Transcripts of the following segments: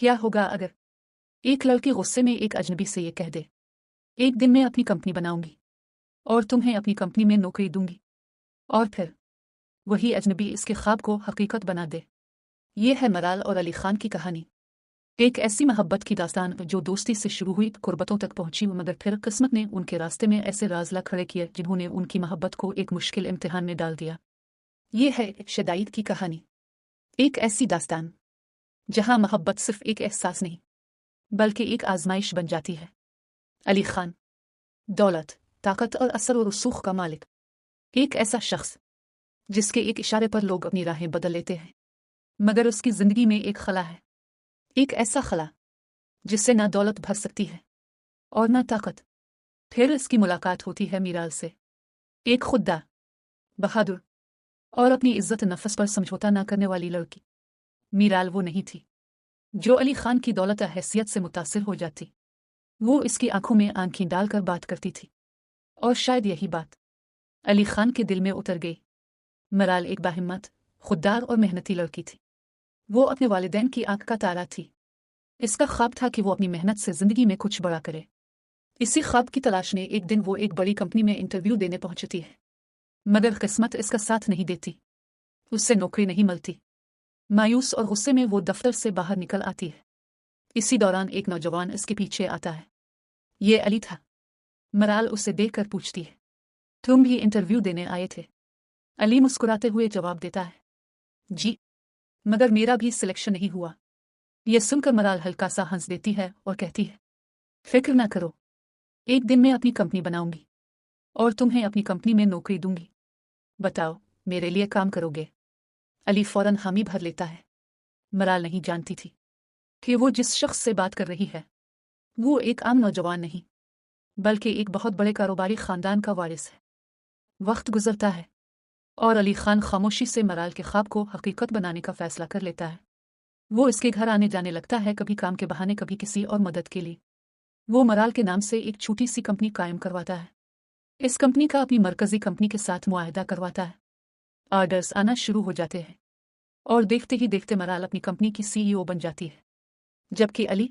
क्या होगा अगर एक लड़की गुस्से में एक अजनबी से ये कह दे, एक दिन मैं अपनी कंपनी बनाऊंगी और तुम्हें अपनी कंपनी में नौकरी दूंगी, और फिर वही अजनबी इसके ख्वाब को हकीकत बना दे। ये है मराल और अली खान की कहानी। एक ऐसी मोहब्बत की दास्तान जो दोस्ती से शुरू हुई, कुर्बतों तक पहुंची, मगर फिर किस्मत ने उनके रास्ते में ऐसे राज ला खड़े किए जिन्होंने उनकी मोहब्बत को एक मुश्किल इम्तिहान में डाल दिया। ये है शदाइद की कहानी। एक ऐसी दास्तान जहां मोहब्बत सिर्फ एक एहसास नहीं बल्कि एक आजमाइश बन जाती है। अली खान, दौलत, ताकत और असर और रसूख का मालिक, एक ऐसा शख्स जिसके एक इशारे पर लोग अपनी राहें बदल लेते हैं, मगर उसकी जिंदगी में एक खला है, एक ऐसा खला जिससे ना दौलत भर सकती है और ना ताकत। फिर इसकी मुलाकात होती है मीराल से, एक खुददार, बहादुर और अपनी इज्जत नफस पर समझौता न करने वाली लड़की। मीराल वो नहीं थी जो अली खान की दौलत या हैसियत से मुतासिर हो जाती। वो इसकी आंखों में आंखें डालकर बात करती थी, और शायद यही बात अली खान के दिल में उतर गई। मराल एक बाहिम्मत, खुददार और मेहनती लड़की थी। वो अपने वालिदैन की आंख का तारा थी। इसका ख्वाब था कि वो अपनी मेहनत से जिंदगी में कुछ बड़ा करे। इसी ख्वाब की तलाश में एक दिन वो एक बड़ी कंपनी में इंटरव्यू देने पहुंचती है, मगर किस्मत इसका साथ नहीं देती। उससे नौकरी नहीं मिलती। मायूस और गुस्से में वो दफ्तर से बाहर निकल आती है। इसी दौरान एक नौजवान इसके पीछे आता है। ये अली था। मराल उसे देखकर पूछती है, तुम भी इंटरव्यू देने आए थे? अली मुस्कुराते हुए जवाब देता है, जी, मगर मेरा भी सिलेक्शन नहीं हुआ। यह सुनकर मराल हल्का सा हंस देती है और कहती है, फिक्र ना करो, एक दिन मैं अपनी कंपनी बनाऊंगी और तुम्हें अपनी कंपनी में नौकरी दूंगी। बताओ, मेरे लिए काम करोगे? अली फौरन हामी भर लेता है। मराल नहीं जानती थी कि वो जिस शख्स से बात कर रही है वो एक आम नौजवान नहीं बल्कि एक बहुत बड़े कारोबारी खानदान का वारिस है। वक्त गुजरता है और अली खान खामोशी से मराल के ख्वाब को हकीकत बनाने का फैसला कर लेता है। वो इसके घर आने जाने लगता है, कभी काम के बहाने, कभी किसी और मदद के लिए। वो मराल के नाम से एक छोटी सी कंपनी कायम करवाता है। इस कंपनी का अपनी मरकजी कंपनी के साथ मुआहदा करवाता है। ऑर्डर्स आना शुरू हो जाते हैं और देखते ही देखते मराल अपनी कंपनी की सीईओ बन जाती है, जबकि अली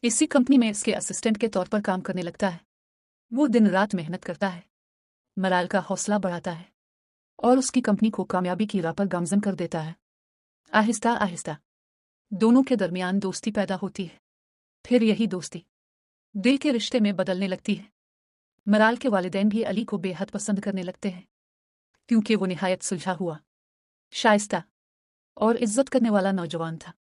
इसी कंपनी में इसके असिस्टेंट के तौर पर काम करने लगता है। वो दिन रात मेहनत करता है, मराल का हौसला बढ़ाता है और उसकी कंपनी को कामयाबी की राह पर गामजन कर देता है। आहिस्ता आहिस्ता दोनों के दरमियान दोस्ती पैदा होती है। फिर यही दोस्ती दिल के रिश्ते में बदलने लगती है। मराल के वालिदैन भी अली को बेहद पसंद करने लगते हैं, क्योंकि वो निहायत सुलझा हुआ, शाइस्ता और इज्जत करने वाला नौजवान था।